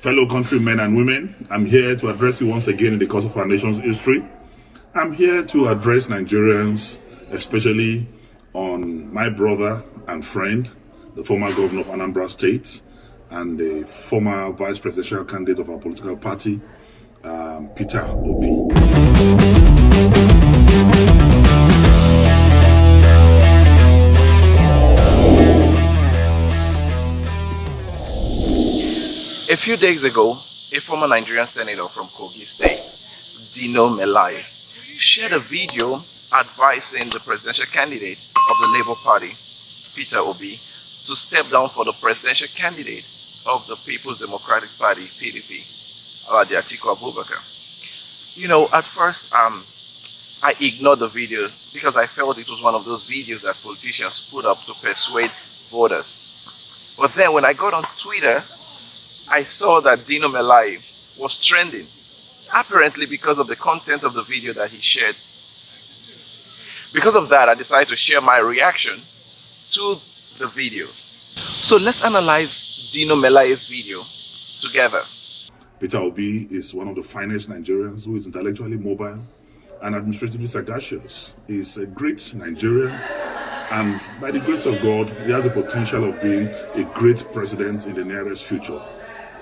Fellow countrymen and women, I'm here to address you once again in the course of our nation's history. I'm here to address Nigerians, especially on my brother and friend, the former governor of Anambra State and the former vice presidential candidate of our political party, Peter Obi. A few days ago, a former Nigerian senator from Kogi State, Dino Melaye, shared a video advising the presidential candidate of the Labour Party, Peter Obi, to step down for the presidential candidate of the People's Democratic Party, PDP, Atiku. You know, at first, I ignored the video because I felt it was one of those videos that politicians put up to persuade voters. But then when I got on Twitter, I saw that Dino Melaye was trending, apparently because of the content of the video that he shared. Because of that, I decided to share my reaction to the video. So let's analyze Dino Melaye's video together. Peter Obi is one of the finest Nigerians who is intellectually mobile and administratively sagacious. He's a great Nigerian, and by the grace of God, he has the potential of being a great president in the nearest future.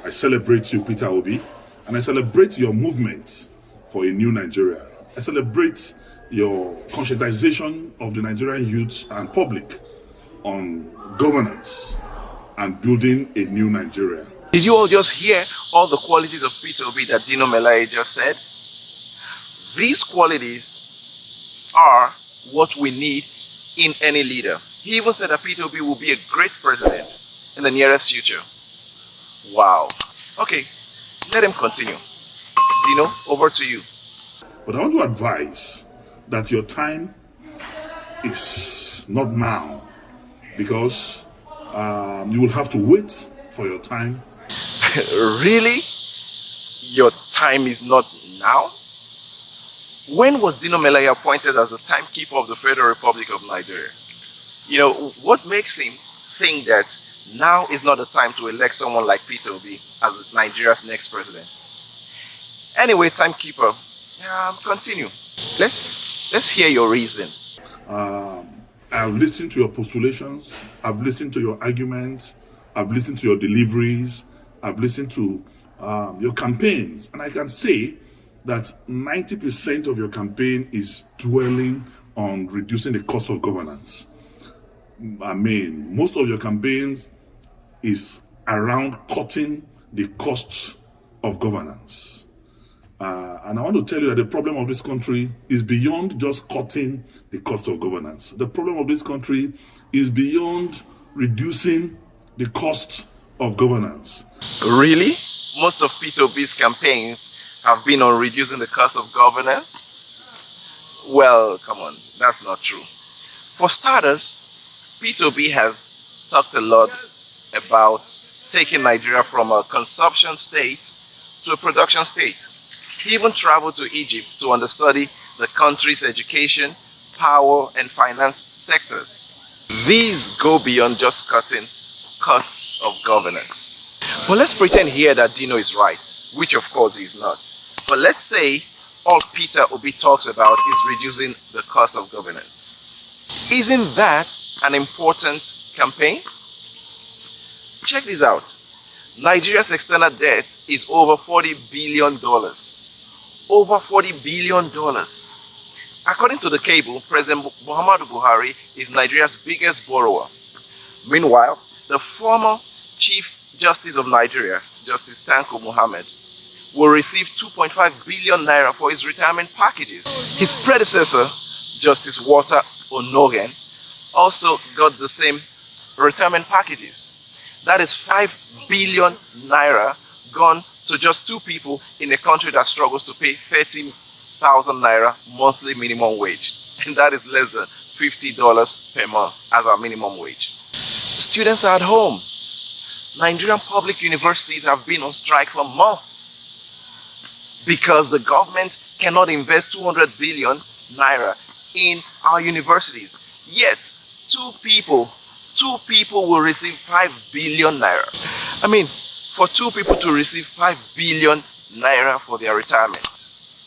I celebrate you, Peter Obi, and I celebrate your movement for a new Nigeria. I celebrate your conscientization of the Nigerian youth and public on governance and building a new Nigeria. Did you all just hear all the qualities of Peter Obi that Dino Melaye just said? These qualities are what we need in any leader. He even said that Peter Obi will be a great president in the nearest future. Wow. Okay, let him continue. Dino, over to you. But I want to advise that your time is not now, because you will have to wait for your time. Really? Your time is not now? When was Dino Melaye appointed as the timekeeper of the Federal Republic of Nigeria? You know, what makes him think that now is not the time to elect someone like Peter Obi as Nigeria's next president? Anyway, timekeeper, continue. Let's hear your reason. I've listened to your postulations, I've listened to your arguments, I've listened to your deliveries, I've listened to your campaigns, and I can say that 90% of your campaign is dwelling on reducing the cost of governance. I mean, most of your campaigns is around cutting the costs of governance. And I want to tell you that the problem of this country is beyond just cutting the cost of governance. The problem of this country is beyond reducing the cost of governance. Really? Most of Peter Obi's campaigns have been on reducing the cost of governance? Well, come on, that's not true. For starters, Peter Obi has talked a lot about taking Nigeria from a consumption state to a production state. He even traveled to Egypt to understudy the country's education, power, and finance sectors. These go beyond just cutting costs of governance. But let's pretend here that Dino is right, which of course he is not. But let's say all Peter Obi talks about is reducing the cost of governance. Isn't that an important campaign? Check this out. Nigeria's external debt is over $40 billion. Over $40 billion. According to the cable, President Muhammadu Buhari is Nigeria's biggest borrower. Meanwhile, the former Chief Justice of Nigeria, Justice Tanko Muhammad, will receive 2.5 billion naira for his retirement packages. His predecessor, Justice Walter Onogen, also got the same retirement packages. That is 5 billion naira gone to just two people in a country that struggles to pay 30,000 naira monthly minimum wage. And that is less than $50 per month as our minimum wage. Students are at home. Nigerian public universities have been on strike for months because the government cannot invest 200 billion naira in our universities. Yet, two people will receive 5 billion naira. I mean, for two people to receive 5 billion naira for their retirement.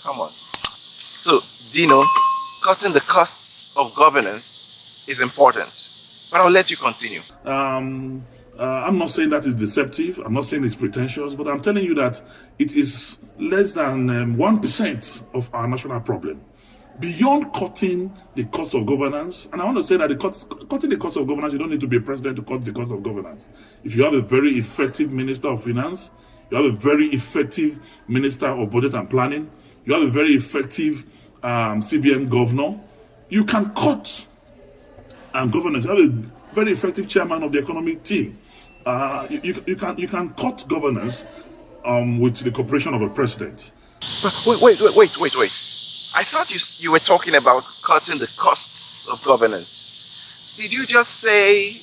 Come on. So, Dino, cutting the costs of governance is important. But I'll let you continue. I'm not saying that is deceptive. I'm not saying it's pretentious, but I'm telling you that it is less than 1% of our national problem. Beyond cutting the cost of governance, and I want to say that cutting the cost of governance, you don't need to be a president to cut the cost of governance. If you have a very effective minister of finance, you have a very effective minister of budget and planning, you have a very effective CBN governor, you can cut governance. You have a very effective chairman of the economic team. You can cut governance with the cooperation of a president. But wait. I thought you were talking about cutting the costs of governance. Did you just say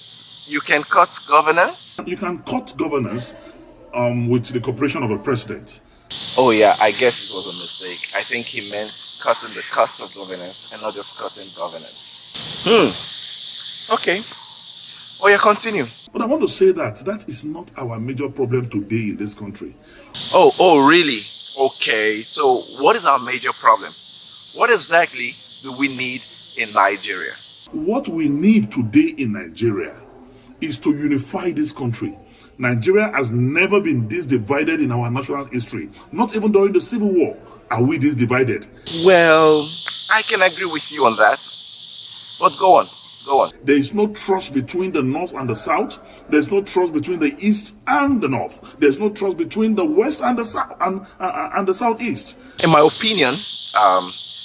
you can cut governance? You can cut governance with the cooperation of a president. Oh yeah, I guess it was a mistake. I think he meant cutting the cost of governance and not just cutting governance. Okay. Oh yeah, continue. But I want to say that is not our major problem today in this country. Oh really? Okay, so what is our major problem? What exactly do we need in Nigeria? What we need today in Nigeria is to unify this country. Nigeria has never been this divided in our national history. Not even during the Civil War are we this divided. Well, I can agree with you on that. But go on. There is no trust between the North and the South. There's no trust between the East and the North. There's no trust between the West and the South and the Southeast. In my opinion,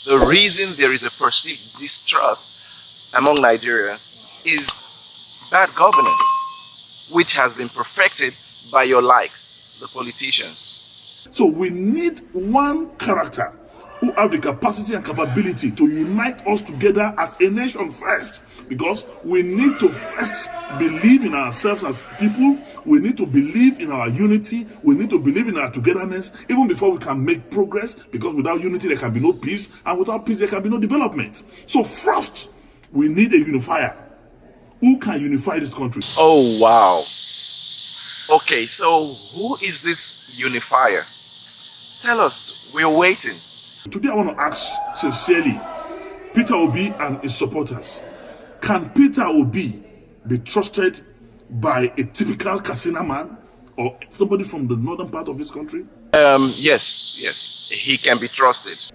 the reason there is a perceived distrust among Nigerians is bad governance, which has been perfected by your likes, the politicians. So we need one character who have the capacity and capability to unite us together as a nation first. Because we need to first believe in ourselves as people. We need to believe in our unity. We need to believe in our togetherness even before we can make progress. Because without unity, there can be no peace. And without peace, there can be no development. So first, we need a unifier. Who can unify this country? Oh, wow. Okay, so who is this unifier? Tell us, we're waiting. Today, I want to ask sincerely, Peter Obi and his supporters, can Peter Obi be trusted by a typical Katsina man or somebody from the northern part of this country? Yes, he can be trusted.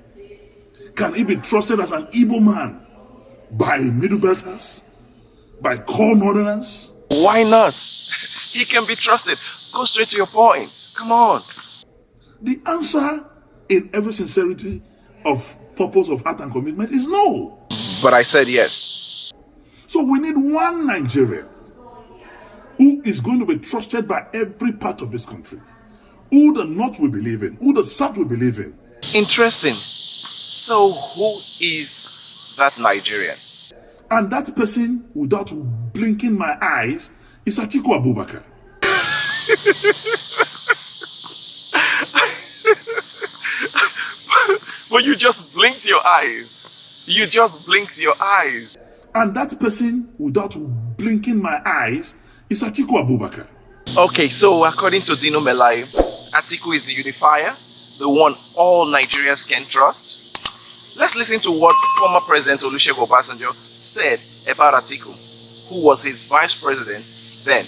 Can he be trusted as an Igbo man by Middle Belters, by core northerners? Why not? He can be trusted. Go straight to your point. Come on. The answer, in every sincerity of purpose of heart and commitment, is no. But I said yes. So we need one Nigerian who is going to be trusted by every part of this country, who the North will believe in, who the South will believe in. Interesting. So who is that Nigerian? And that person, without blinking my eyes, is Atiku Abubakar. But you just blinked your eyes. And that person, without blinking my eyes, is Atiku Abubakar. Okay, so according to Dino Melaye, Atiku is the unifier, the one all Nigerians can trust. Let's listen to what former President Olusegun Obasanjo said about Atiku, who was his vice president then.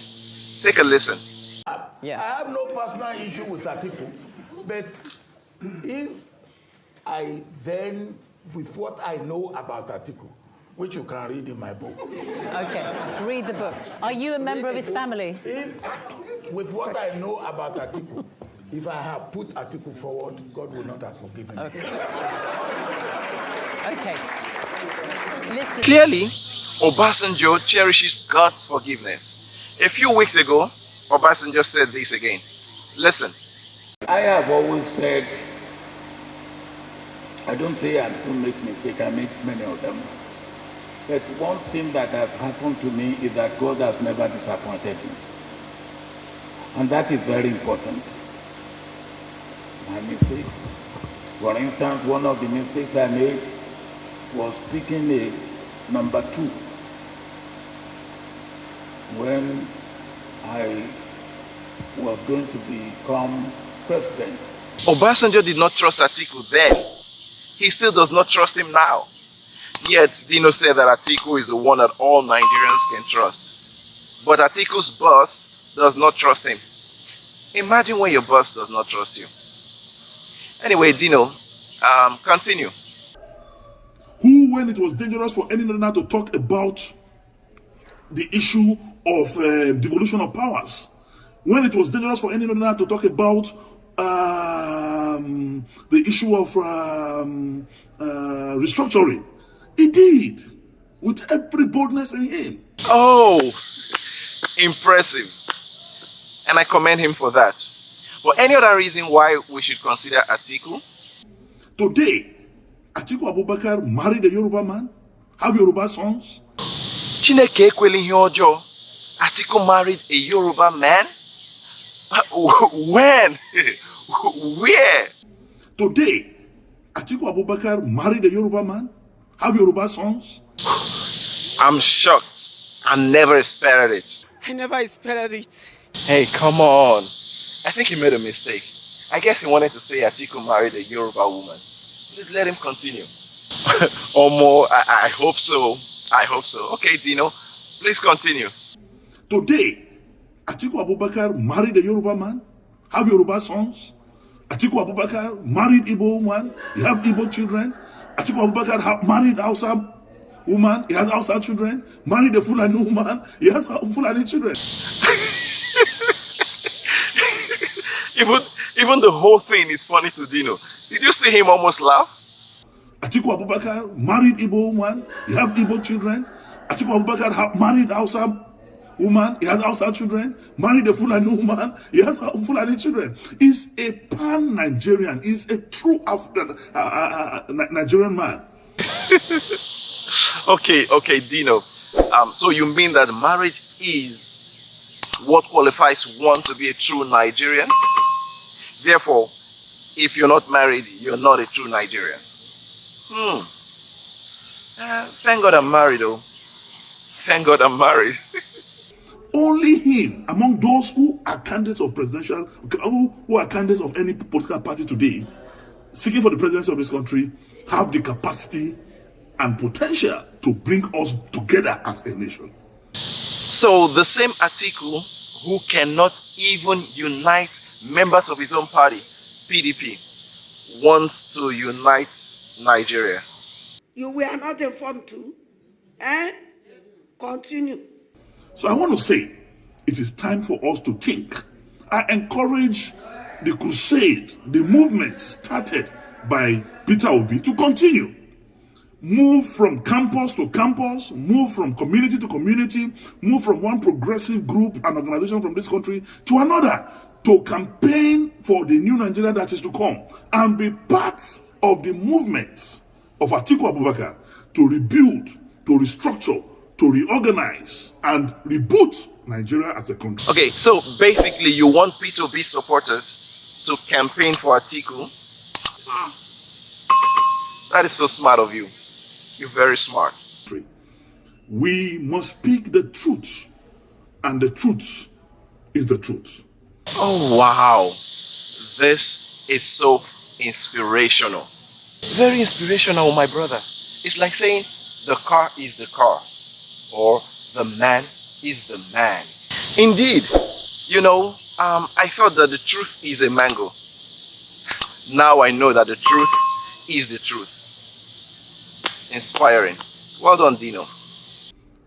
Take a listen. I have no personal issue with Atiku, but if I then, with what I know about Atiku, which you can read in my book. Okay, read the book. Are you a member of his family? With what I know about Atiku, if I have put Atiku forward, God will not have forgiven me. Okay. Listen. Clearly, Obasanjo cherishes God's forgiveness. A few weeks ago, Obasanjo said this again. Listen. I have always said, I don't say I don't make mistakes, I make many of them. But one thing that has happened to me is that God has never disappointed me. And that is very important. My mistake. For instance, one of the mistakes I made was picking a number 2 when I was going to become president. Obasanjo did not trust Atiku then. He still does not trust him now. Yet, Dino said that Atiku is the one that all Nigerians can trust. But Atiku's boss does not trust him. Imagine when your boss does not trust you. Anyway, Dino, continue. Who, when it was dangerous for any learner to talk about the issue of devolution of powers, when it was dangerous for any learner to talk about the issue of restructuring, he did, with every boldness in him. Oh, impressive. And I commend him for that. But any other reason why we should consider Atiku? Today, Atiku Abubakar married a Yoruba man, have Yoruba sons. Chineke ekweli ihe ọjọọ. Atiku married a Yoruba man? When? Where? Today, Atiku Abubakar married a Yoruba man, have Yoruba sons. I'm shocked. I never expected it. I never expected it. Hey, come on. I think he made a mistake. I guess he wanted to say Atiku married a Yoruba woman. Please let him continue. Or more. I hope so. I hope so. Okay, Dino, please continue. Today, Atiku Abubakar married a Yoruba man, have Yoruba sons. Atiku Abubakar married Igbo woman, he have Igbo children. Atiku Abubakar married Hausa woman, he has Hausa children. Married a Fulani woman, he has Fulani children. Even the whole thing is funny to Dino. Did you see him almost laugh? Atiku Abubakar married Igbo woman, he have Igbo children. Atiku Abubakar married Hausa woman, he has Hausa children. Married a Fulani woman, he has Fulani children. He's a pan-Nigerian. He's a true African Nigerian man. Okay, Dino. So you mean that marriage is what qualifies one to be a true Nigerian? Therefore, if you're not married, you're not a true Nigerian. Thank God I'm married, though. Thank God I'm married. Only him, among those who are candidates of presidential, who are candidates of any political party today, seeking for the presidency of this country, have the capacity and potential to bring us together as a nation. So the same Atiku who cannot even unite members of his own party, PDP, wants to unite Nigeria. You were not informed too. Eh? Continue. So I want to say, it is time for us to think. I encourage the crusade, the movement started by Peter Obi to continue. Move from campus to campus, move from community to community, move from one progressive group and organization from this country to another, to campaign for the new Nigeria that is to come and be part of the movement of Atiku Abubakar to rebuild, to restructure, to reorganize and reboot Nigeria as a country. Okay, so basically you want Peter Obi supporters to campaign for Atiku? That is so smart of you. You're very smart. We must speak the truth, and the truth is the truth. Oh wow, this is so inspirational. Very inspirational, my brother. It's like saying the car is the car, or the man is the man. Indeed, you know, I thought that the truth is a mango. Now I know that the truth is the truth. Inspiring. Well done, Dino.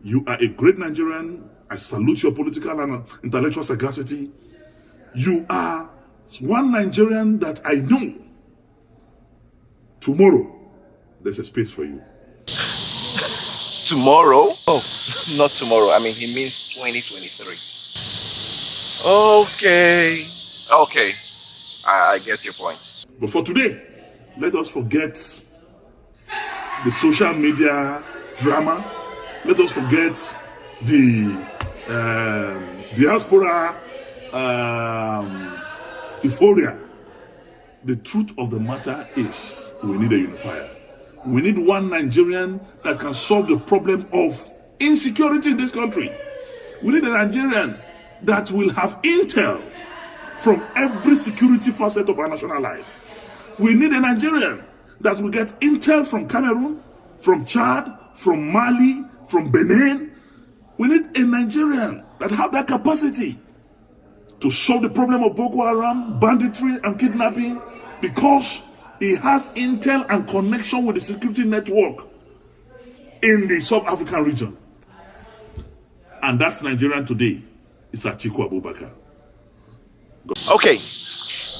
You are a great Nigerian. I salute your political and intellectual sagacity. You are one Nigerian that I know. Tomorrow, there's a space for you. Tomorrow? Oh, not tomorrow. I mean, he means 2023. Okay. I get your point. But for today, let us forget the social media drama. Let us forget the diaspora euphoria. The truth of the matter is we need a unifier. We need one Nigerian that can solve the problem of insecurity in this country. We need a Nigerian that will have intel from every security facet of our national life. We need a Nigerian that will get intel from Cameroon, from Chad, from Mali, from Benin. We need a Nigerian that have that capacity to solve the problem of Boko Haram, banditry, and kidnapping, because he has intel and connection with the security network in the sub-African region. And that Nigerian today is Atiku Abubakar. Okay,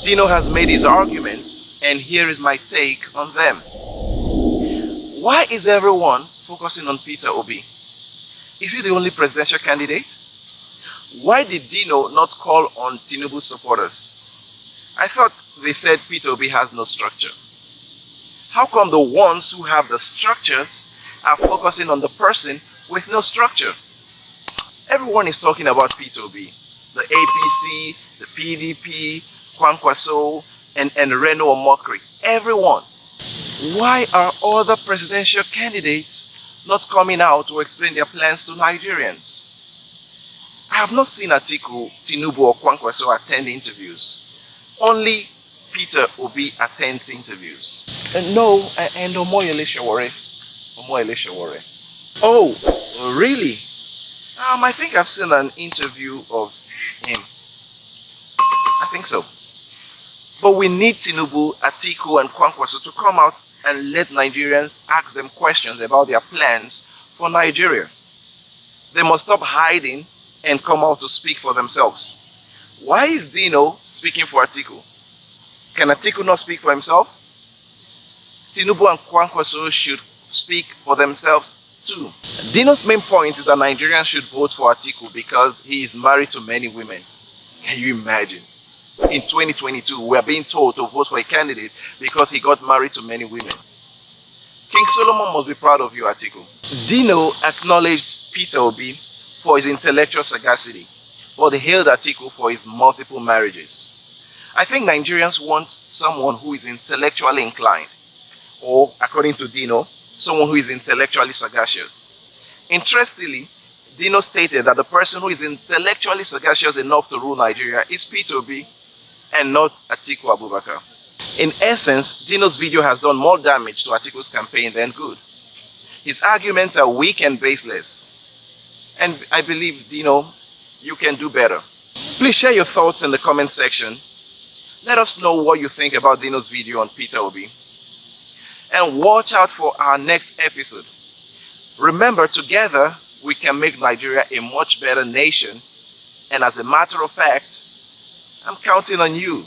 Dino has made his arguments, and here is my take on them. Why is everyone focusing on Peter Obi? Is he the only presidential candidate? Why did Dino not call on Tinubu's supporters? I thought they said Peter Obi has no structure. How come the ones who have the structures are focusing on the person with no structure? Everyone is talking about Peter Obi, the APC, the PDP, Kwankwaso, and Reno Omokri. Everyone. Why are other presidential candidates not coming out to explain their plans to Nigerians? I have not seen Atiku, Tinubu, or Kwankwaso attend interviews. Only Peter Obi attends interviews. And Omoyele Sowore. Oh, really? I think I've seen an interview of him. I think so. But we need Tinubu, Atiku, and Kwankwaso to come out and let Nigerians ask them questions about their plans for Nigeria. They must stop hiding and come out to speak for themselves. Why is Dino speaking for Atiku? Can Atiku not speak for himself? Tinubu and Kwankwaso should speak for themselves too. Dino's main point is that Nigerians should vote for Atiku because he is married to many women. Can you imagine? In 2022, we are being told to vote for a candidate because he got married to many women. King Solomon must be proud of you, Atiku. Dino acknowledged Peter Obi for his intellectual sagacity, but hailed Atiku for his multiple marriages. I think Nigerians want someone who is intellectually inclined, or, according to Dino, someone who is intellectually sagacious. Interestingly, Dino stated that the person who is intellectually sagacious enough to rule Nigeria is Peter Obi and not Atiku Abubakar. In essence, Dino's video has done more damage to Atiku's campaign than good. His arguments are weak and baseless. And I believe, Dino, you can do better. Please share your thoughts in the comment section. Let us know what you think about Dino's video on Peter Obi. And watch out for our next episode. Remember, together, we can make Nigeria a much better nation. And as a matter of fact, I'm counting on you.